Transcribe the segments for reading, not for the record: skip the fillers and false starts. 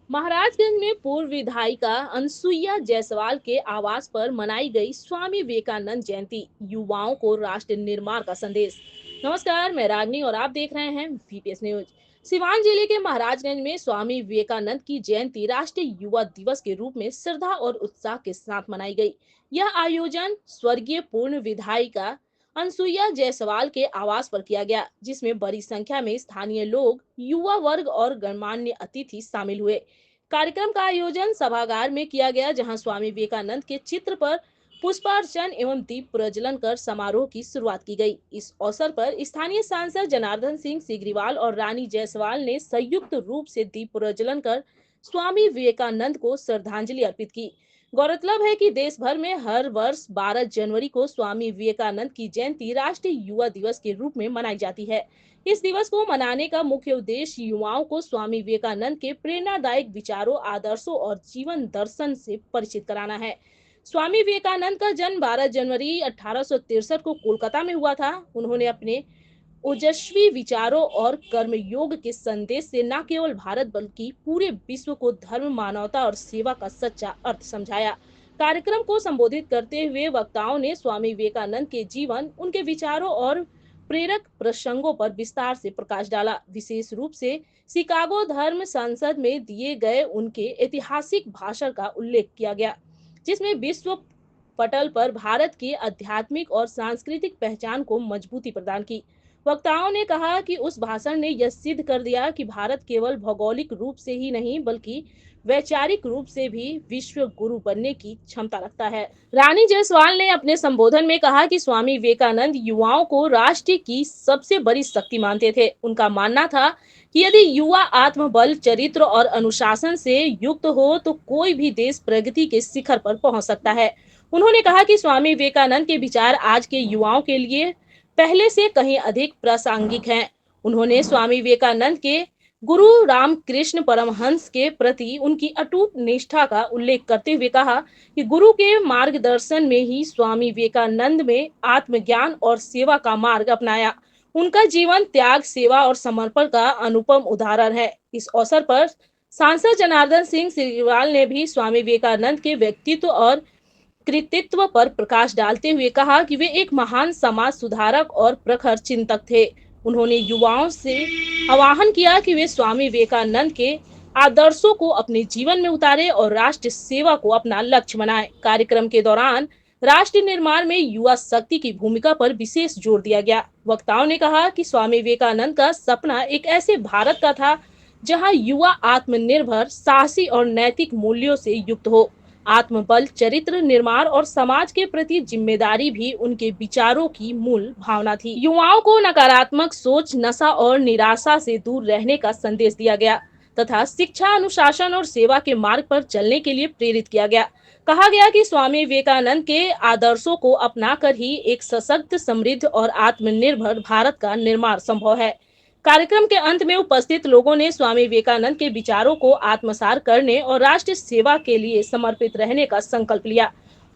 महाराजगंज में पूर्व विधायिका अनसुईया जायसवाल के आवास पर मनाई गई स्वामी विवेकानंद जयंती, युवाओं को राष्ट्र निर्माण का संदेश। नमस्कार, मैं रागनी और आप देख रहे हैं वीपीएस न्यूज। सिवान जिले के महाराजगंज में स्वामी विवेकानंद की जयंती राष्ट्रीय युवा दिवस के रूप में श्रद्धा और उत्साह के साथ मनाई गई। यह आयोजन स्वर्गीय पूर्व विधायिका अनसुईया जायसवाल के आवास पर किया गया, जिसमें बड़ी संख्या में स्थानीय लोग, युवा वर्ग और गणमान्य अतिथि शामिल हुए। कार्यक्रम का आयोजन सभागार में किया गया, जहां स्वामी विवेकानंद के चित्र पर पुष्पार्चन एवं दीप प्रज्वलन कर समारोह की शुरुआत की गई। इस अवसर पर स्थानीय सांसद जनार्दन सिंह सिग्रीवाल और रानी जायसवाल ने संयुक्त रूप से दीप प्रज्वलन कर स्वामी विवेकानंद को श्रद्धांजलि अर्पित की। गौरतलब है कि देश भर में हर वर्ष 12 जनवरी को स्वामी विवेकानंद की जयंती राष्ट्रीय युवा दिवस के रूप में मनाई जाती है। इस दिवस को मनाने का मुख्य उद्देश्य युवाओं को स्वामी विवेकानंद के प्रेरणादायक विचारों, आदर्शों और जीवन दर्शन से परिचित कराना है। स्वामी विवेकानंद का जन्म 12 जनवरी 1863 को कोलकाता में हुआ था। उन्होंने अपने ओजस्वी विचारों और कर्मयोग के संदेश से न केवल भारत बल्कि पूरे विश्व को धर्म, मानवता और सेवा का सच्चा अर्थ समझाया। कार्यक्रम को संबोधित करते हुए वक्ताओं ने स्वामी विवेकानंद के जीवन, उनके विचारों और प्रेरक प्रसंगों पर विस्तार से प्रकाश डाला। विशेष रूप से शिकागो धर्म संसद में दिए गए उनके ऐतिहासिक भाषण का उल्लेख किया गया, जिसमें विश्व पटल पर भारत की आध्यात्मिक और सांस्कृतिक पहचान को मजबूती प्रदान की। वक्ताओं ने कहा कि उस भाषण ने यह सिद्ध कर दिया कि भारत केवल भौगोलिक रूप से ही नहीं बल्कि वैचारिक रूप से भी विश्व गुरु बनने की क्षमता रखता है। रानी जायसवाल ने अपने संबोधन में कहा कि स्वामी विवेकानंद युवाओं को राष्ट्र की सबसे बड़ी शक्ति मानते थे। उनका मानना था कि यदि युवा आत्मबल, चरित्र और अनुशासन से युक्त हो तो कोई भी देश प्रगति के शिखर पर पहुंच सकता है। उन्होंने कहा कि स्वामी विवेकानंद के विचार आज के युवाओं के लिए पहले से कहीं अधिक प्रासंगिक हैं। उन्होंने स्वामी विवेकानंद के गुरु रामकृष्ण परमहंस के प्रति उनकी अटूट निष्ठा का उल्लेख करते हुए कहा कि गुरु के मार्गदर्शन में ही स्वामी विवेकानंद में आत्मज्ञान और सेवा का मार्ग अपनाया। उनका जीवन त्याग, सेवा और समर्पण का अनुपम उदाहरण है। इस अवसर पर सांसद जनार्दन सिंह सिग्रीवाल ने भी स्वामी विवेकानंद के व्यक्तित्व और कृतित्व पर प्रकाश डालते हुए कहा कि वे एक महान समाज सुधारक और प्रखर चिंतक थे। उन्होंने युवाओं से आह्वान किया कि वे स्वामी विवेकानंद के आदर्शों को अपने जीवन में उतारें और राष्ट्र सेवा को अपना लक्ष्य बनाएं। कार्यक्रम के दौरान राष्ट्र निर्माण में युवा शक्ति की भूमिका पर विशेष जोर दिया गया। वक्ताओं ने कहा कि स्वामी विवेकानंद का सपना एक ऐसे भारत का था जहां युवा आत्मनिर्भर, साहसी और नैतिक मूल्यों से युक्त हो। आत्मबल, चरित्र निर्माण और समाज के प्रति जिम्मेदारी भी उनके विचारों की मूल भावना थी। युवाओं को नकारात्मक सोच, नशा और निराशा से दूर रहने का संदेश दिया गया तथा शिक्षा, अनुशासन और सेवा के मार्ग पर चलने के लिए प्रेरित किया गया। कहा गया कि स्वामी विवेकानंद के आदर्शों को अपनाकर ही एक सशक्त, समृद्ध और आत्मनिर्भर भारत का निर्माण संभव है। कार्यक्रम के अंत में उपस्थित लोगों ने स्वामी विवेकानंद के विचारों को आत्मसात करने और राष्ट्र सेवा के लिए समर्पित रहने का संकल्प लिया।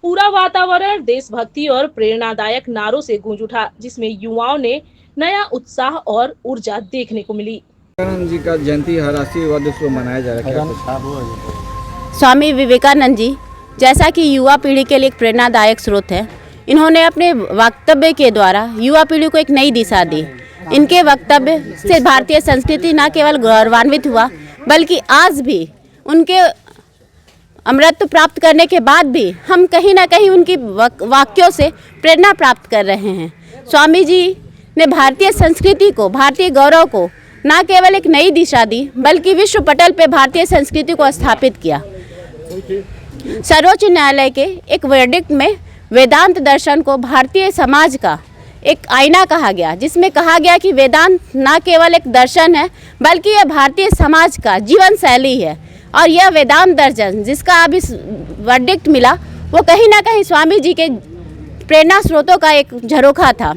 पूरा वातावरण देशभक्ति और प्रेरणादायक नारों से गूंज उठा, जिसमें युवाओं ने नया उत्साह और ऊर्जा देखने को मिली। विवेकानंद जी का जयंती हर राष्ट्रीय युवा दिवस को मनाया जा रहा है। स्वामी विवेकानंद जी जैसा कि युवा पीढ़ी के लिए एक प्रेरणादायक स्रोत है, इन्होंने अपने वक्तव्य के द्वारा युवा पीढ़ी को एक नई दिशा दी। इनके वक्तव्य से भारतीय संस्कृति न केवल गौरवान्वित हुआ बल्कि आज भी उनके अमरत्व प्राप्त करने के बाद भी हम कहीं ना कहीं उनकी वाक्यों से प्रेरणा प्राप्त कर रहे हैं। स्वामी जी ने भारतीय संस्कृति को, भारतीय गौरव को न केवल एक नई दिशा दी बल्कि विश्व पटल पर भारतीय संस्कृति को स्थापित किया। सर्वोच्च न्यायालय के एक वर्डिक्ट में वेदांत दर्शन को भारतीय समाज का एक आईना कहा गया, जिसमें कहा गया कि वेदांत न केवल एक दर्शन है बल्कि यह भारतीय समाज का जीवन शैली है। और यह वेदांत दर्शन जिसका अभी वर्डिक्ट मिला वो कहीं ना कहीं स्वामी जी के प्रेरणा स्रोतों का एक झरोखा था।